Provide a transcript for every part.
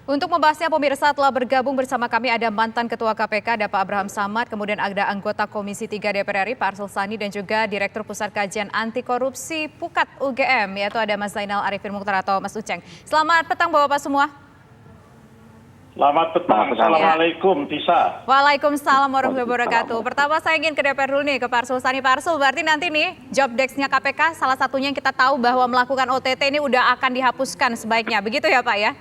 Untuk membahasnya pemirsa telah bergabung bersama kami ada mantan Ketua KPK ada Pak Abraham Samad, kemudian ada anggota Komisi 3 DPR RI Pak Arsul Sani dan juga Direktur Pusat Kajian Anti Korupsi Pukat UGM yaitu ada Mas Zainal Arifin Mukhtar atau Mas Uceng. Selamat petang Bapak-Bapak semua. Selamat petang. Assalamualaikum, Tisa. Waalaikumsalam warahmatullahi wabarakatuh. Pertama saya ingin ke DPR dulu nih, ke Pak Arsul Sani. Pak Arsul, berarti nanti nih job desk-nya KPK salah satunya yang kita tahu bahwa melakukan OTT ini udah akan dihapuskan sebaiknya. Begitu ya Pak ya?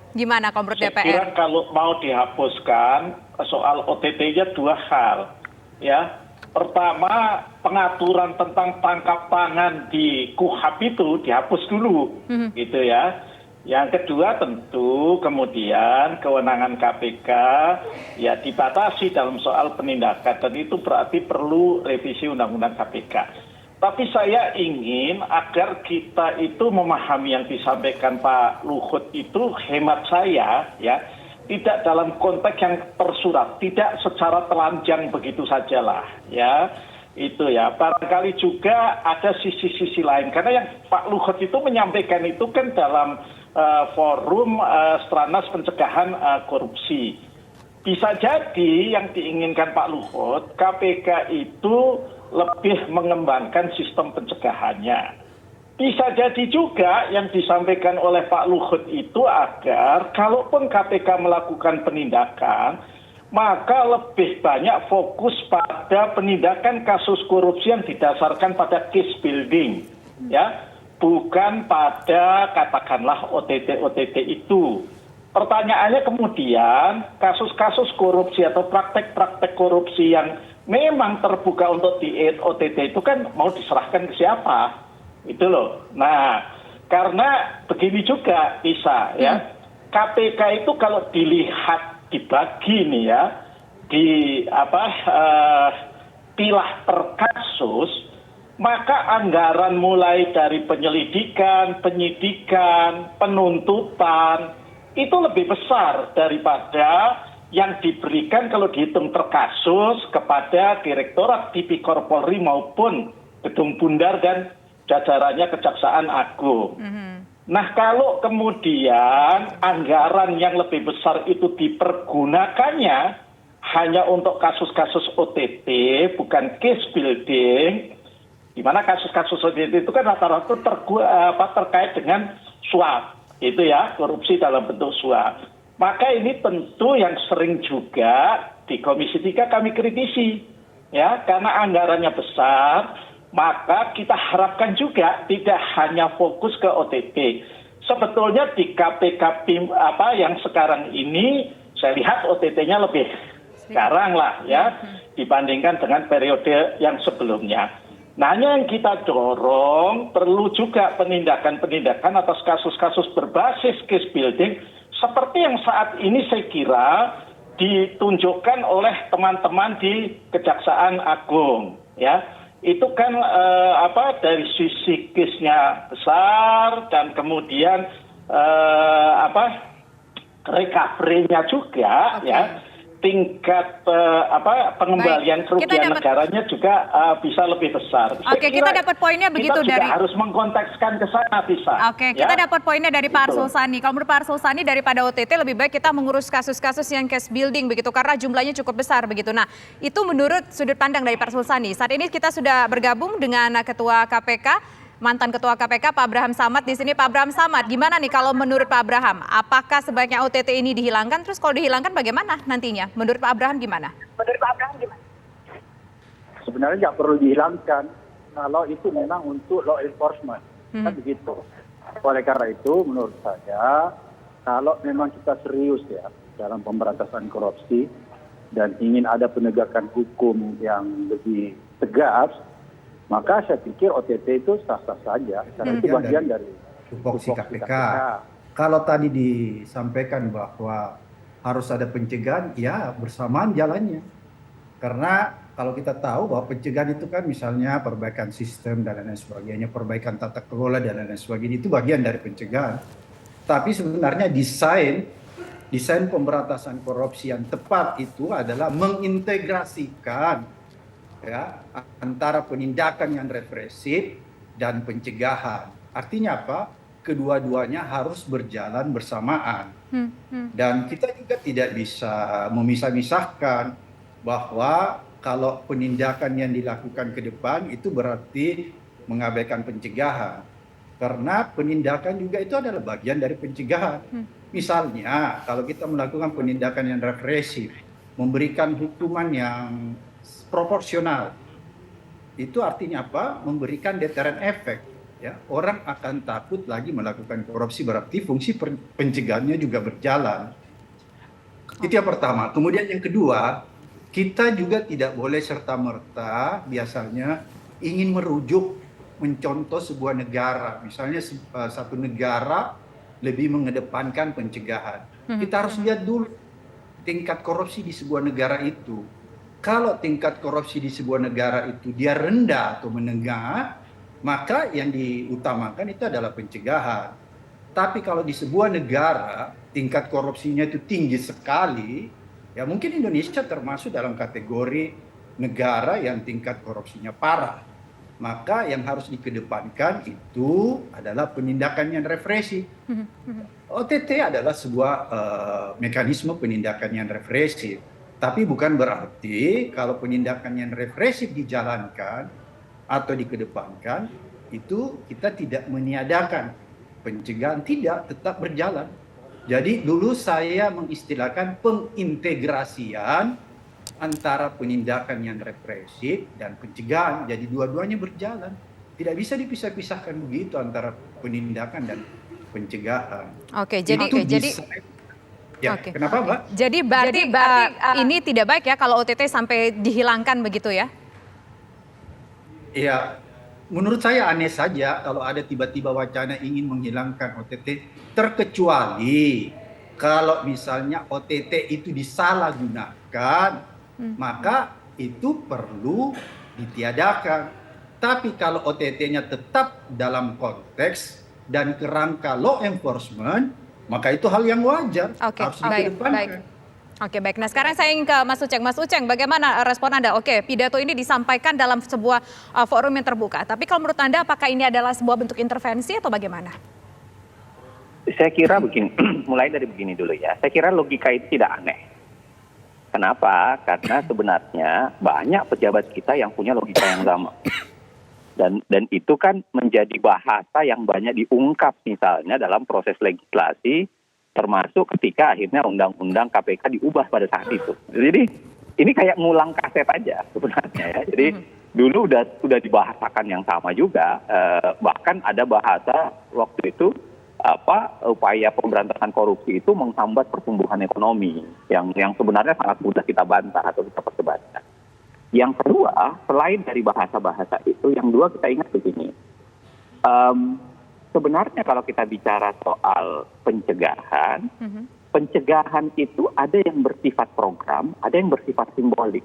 Gimana kalau menurut DPR? Saya kira kalau mau dihapuskan soal OTT-nya dua hal. Ya, pertama pengaturan tentang tangkap tangan di KUHAP itu dihapus dulu, gitu ya. Yang kedua tentu kemudian kewenangan KPK ya dibatasi dalam soal penindakan dan itu berarti perlu revisi Undang-Undang KPK. Tapi saya ingin agar kita itu memahami yang disampaikan Pak Luhut itu hemat saya ya tidak dalam konteks yang tersurat, tidak secara telanjang begitu sajalah ya. Itu ya, barangkali juga ada sisi-sisi lain karena yang Pak Luhut itu menyampaikan itu kan dalam forum Stranas Pencegahan Korupsi. Bisa jadi yang diinginkan Pak Luhut, KPK itu lebih mengembangkan sistem pencegahannya. Bisa jadi juga yang disampaikan oleh Pak Luhut itu agar kalaupun KPK melakukan penindakan, maka lebih banyak fokus pada penindakan kasus korupsi yang didasarkan pada case building, ya, bukan pada katakanlah OTT itu. Pertanyaannya kemudian kasus-kasus korupsi atau praktek-praktek korupsi yang memang terbuka untuk di OTT itu kan mau diserahkan ke siapa? Itu loh. Nah, karena begini juga bisa ya. KPK itu kalau dilihat dibagi nih ya di pilah per kasus, maka anggaran mulai dari penyelidikan, penyidikan, penuntutan itu lebih besar daripada yang diberikan kalau dihitung per kasus kepada Direktorat Tipikor Polri maupun Gedung Bundar dan jajarannya Kejaksaan Agung. Nah kalau kemudian anggaran yang lebih besar itu dipergunakannya hanya untuk kasus-kasus OTT bukan case building, di mana kasus-kasus OTT itu kan rata-rata terkait dengan suap, itu ya, korupsi dalam bentuk suap. Maka ini tentu yang sering juga di Komisi 3 kami kritisi, ya, karena anggarannya besar, maka kita harapkan juga tidak hanya fokus ke OTT. Sebetulnya di KPK yang sekarang ini, saya lihat OTT-nya lebih sekarang lah, ya, dibandingkan dengan periode yang sebelumnya. Nah, yang kita dorong perlu juga penindakan-penindakan atas kasus-kasus berbasis case building seperti yang saat ini saya kira ditunjukkan oleh teman-teman di Kejaksaan Agung, ya. Itu kan dari sisi case-nya besar dan kemudian recovery-nya juga, ya. Tingkat pengembalian kerugian negaranya juga bisa lebih besar. Oke, kita dapat poinnya begitu kita dari. Kita harus mengkontekskan ke sana, bisa. Oke, kita dapat poinnya dari Pak Arsul Sani. Kalau menurut Pak Arsul Sani daripada OTT lebih baik kita mengurus kasus-kasus yang case building begitu karena jumlahnya cukup besar begitu. Nah, itu menurut sudut pandang dari Pak Arsul Sani. Saat ini kita sudah bergabung dengan Ketua KPK. Mantan Ketua KPK Pak Abraham Samad di sini. Pak Abraham Samad, gimana nih kalau menurut Pak Abraham? Apakah sebaiknya OTT ini dihilangkan? Terus kalau dihilangkan bagaimana nantinya? Menurut Pak Abraham gimana? Sebenarnya nggak perlu dihilangkan kalau itu memang untuk law enforcement. Kan begitu. Oleh karena itu menurut saya kalau memang kita serius ya dalam pemberantasan korupsi dan ingin ada penegakan hukum yang lebih tegas, maka saya pikir OTT itu sah-sah saja, karena itu bagian dari tupoksi KPK. Kalau tadi disampaikan bahwa harus ada pencegahan, ya bersamaan jalannya. Karena kalau kita tahu bahwa pencegahan itu kan misalnya perbaikan sistem dan lain sebagainya, perbaikan tata kelola dan lain sebagainya, itu bagian dari pencegahan. Tapi sebenarnya desain pemberantasan korupsi yang tepat itu adalah mengintegrasikan ya antara penindakan yang represif dan pencegahan. Artinya apa? kedua-duanya harus berjalan bersamaan. Hmm, hmm. Dan kita juga tidak bisa memisah-misahkan bahwa kalau penindakan yang dilakukan ke depan itu berarti mengabaikan pencegahan. Karena penindakan juga itu adalah bagian dari pencegahan. Misalnya kalau kita melakukan penindakan yang represif, memberikan hukuman yang proporsional, itu artinya apa? Memberikan deterrent efek. Ya, orang akan takut lagi melakukan korupsi, berarti fungsi pencegahannya juga berjalan. Itu yang pertama. Kemudian yang kedua, kita juga tidak boleh serta-merta biasanya ingin merujuk, mencontoh sebuah negara. Misalnya satu negara lebih mengedepankan pencegahan. Kita harus lihat dulu tingkat korupsi di sebuah negara itu. Kalau tingkat korupsi di sebuah negara itu dia rendah atau menengah, maka yang diutamakan itu adalah pencegahan. Tapi kalau di sebuah negara tingkat korupsinya itu tinggi sekali, ya mungkin Indonesia termasuk dalam kategori negara yang tingkat korupsinya parah. Maka yang harus dikedepankan itu adalah penindakan yang represif. OTT adalah sebuah mekanisme penindakan yang represif. Tapi bukan berarti kalau penindakan yang represif dijalankan atau dikedepankan, itu kita tidak meniadakan pencegahan, tidak, tetap berjalan. Jadi dulu saya mengistilahkan pengintegrasian antara penindakan yang represif dan pencegahan. Jadi dua-duanya berjalan. Tidak bisa dipisah-pisahkan begitu antara penindakan dan pencegahan. Oke, jadi ya, oke. Kenapa, Mbak? Jadi berarti ini tidak baik ya kalau OTT sampai dihilangkan begitu ya? Ya, menurut saya aneh saja kalau ada tiba-tiba wacana ingin menghilangkan OTT, terkecuali kalau misalnya OTT itu disalahgunakan, maka itu perlu ditiadakan. Tapi kalau OTT-nya tetap dalam konteks dan kerangka law enforcement, maka itu hal yang wajar. Oke, harus baik. dikedepankan. Oke, baik. Nah, sekarang saya ingin ke Mas Uceng. Mas Uceng, bagaimana respon Anda? Oke, pidato ini disampaikan dalam sebuah forum yang terbuka. Tapi kalau menurut Anda, apakah ini adalah sebuah bentuk intervensi atau bagaimana? Saya kira begini, mulai dari begini dulu ya. Saya kira logika itu tidak aneh. Kenapa? Karena sebenarnya banyak pejabat kita yang punya logika yang sama. Dan itu kan menjadi bahasa yang banyak diungkap misalnya dalam proses legislasi, termasuk ketika akhirnya undang-undang KPK diubah pada saat itu. Jadi ini kayak ngulang kaset aja sebenarnya ya. Jadi dulu sudah dibahasakan yang sama juga. Bahkan ada bahasa waktu itu upaya pemberantasan korupsi itu menghambat pertumbuhan ekonomi yang sebenarnya sangat mudah kita bantah atau kita perdebatkan. Yang kedua, selain dari bahasa-bahasa itu, yang dua kita ingat begini. Sebenarnya kalau kita bicara soal pencegahan, pencegahan itu ada yang bersifat program, ada yang bersifat simbolik.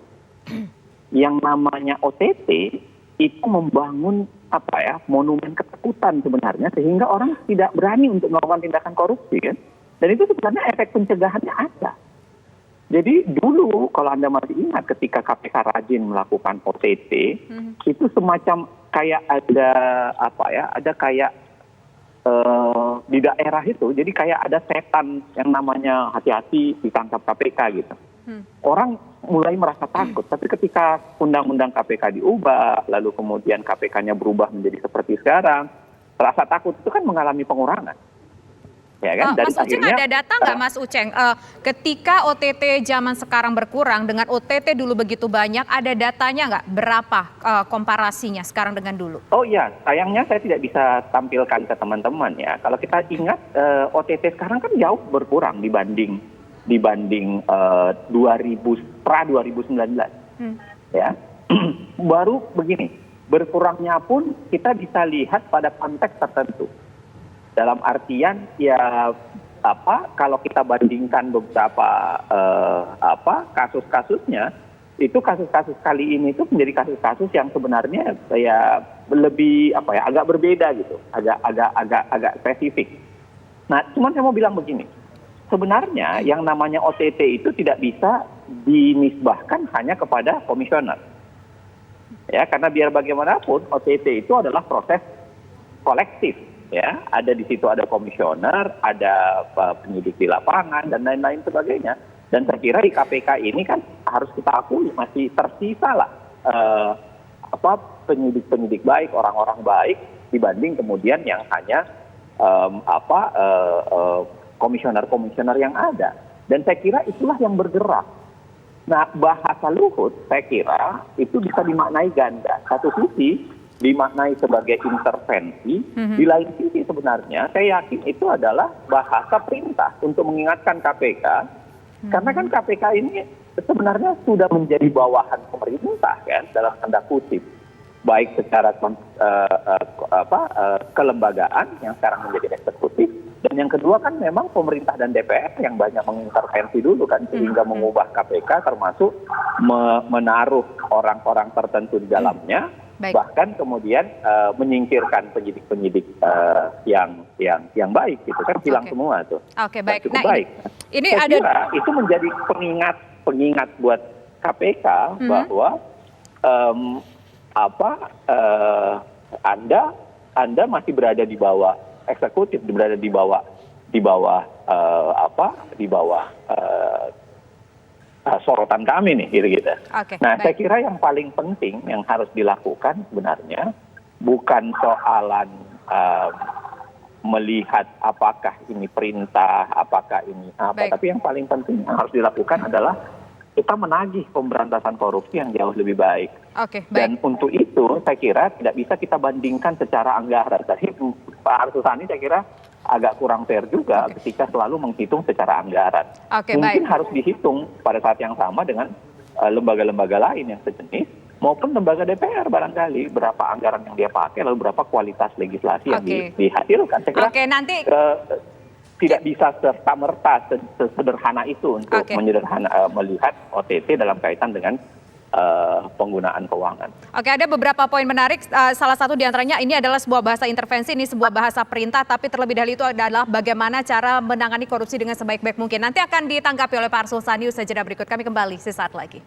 Yang namanya OTT itu membangun monumen ketakutan sebenarnya, sehingga orang tidak berani untuk melakukan tindakan korupsi kan. Dan itu sebenarnya efek pencegahannya ada. Jadi dulu kalau Anda masih ingat ketika KPK rajin melakukan OTT, itu semacam kayak ada kayak di daerah itu, jadi kayak ada setan yang namanya hati-hati ditangkap KPK gitu. Orang mulai merasa takut, tapi ketika undang-undang KPK diubah, lalu kemudian KPK-nya berubah menjadi seperti sekarang, rasa takut itu kan mengalami pengurangan. Ya kan? Mas Uceng, ada data nggak Mas Uceng? Ketika OTT zaman sekarang berkurang dengan OTT dulu begitu banyak, ada datanya nggak? Berapa komparasinya sekarang dengan dulu? Oh iya, sayangnya saya tidak bisa tampilkan ke teman-teman ya. Kalau kita ingat OTT sekarang kan jauh berkurang dibanding 2019. Ya. Baru begini, berkurangnya pun kita bisa lihat pada konteks tertentu. Dalam artian ya kalau kita bandingkan beberapa kasus-kasusnya, itu kasus-kasus kali ini itu menjadi kasus-kasus yang sebenarnya ya lebih agak berbeda gitu, agak spesifik. Nah, cuman saya mau bilang begini, sebenarnya yang namanya OTT itu tidak bisa dinisbahkan hanya kepada komisioner. Ya, karena biar bagaimanapun OTT itu adalah proses kolektif. ya, ada di situ ada komisioner, ada penyidik di lapangan dan lain-lain sebagainya. Dan saya kira di KPK ini kan harus kita akui masih tersisa lah penyidik-penyidik baik, orang-orang baik dibanding kemudian yang hanya komisioner-komisioner yang ada. Dan saya kira itulah yang bergerak. Nah, bahasa Luhut saya kira itu bisa dimaknai ganda. Satu sisi dimaknai sebagai intervensi, di lain sisi sebenarnya saya yakin itu adalah bahasa perintah untuk mengingatkan KPK, karena kan KPK ini sebenarnya sudah menjadi bawahan pemerintah kan dalam tanda kutip, baik secara kelembagaan yang sekarang menjadi eksekutif, dan yang kedua kan memang pemerintah dan DPR yang banyak mengintervensi dulu kan sehingga mengubah KPK termasuk menaruh orang-orang tertentu di dalamnya. Bahkan kemudian menyingkirkan penyidik-penyidik yang baik gitu kan, hilang semua tuh. Oke, baik. Cukup baik. Ini saya ada kira itu menjadi pengingat buat KPK bahwa Anda masih berada di bawah eksekutif, berada di bawah sorotan kami nih, gitu. Nah, saya kira yang paling penting yang harus dilakukan sebenarnya bukan soalan melihat apakah ini perintah, apakah ini apa, tapi yang paling penting yang harus dilakukan adalah kita menagih pemberantasan korupsi yang jauh lebih baik. Dan untuk itu saya kira tidak bisa kita bandingkan secara anggaran. Tadi Pak Arsul Sani saya kira agak kurang fair juga ketika selalu menghitung secara anggaran. Mungkin harus dihitung pada saat yang sama dengan lembaga-lembaga lain yang sejenis, maupun lembaga DPR barangkali berapa anggaran yang dia pakai, lalu berapa kualitas legislasi yang dihasilkan. Saya kira tidak bisa serta-merta sesederhana itu untuk melihat OTT dalam kaitan dengan penggunaan keuangan. Ada beberapa poin menarik. Salah satu diantaranya ini adalah sebuah bahasa intervensi, ini sebuah bahasa perintah, tapi terlebih dahulu itu adalah bagaimana cara menangani korupsi dengan sebaik-baik mungkin. Nanti akan ditanggapi oleh Pak Arsul Sani usai jeda berikut. Kami kembali sesaat lagi.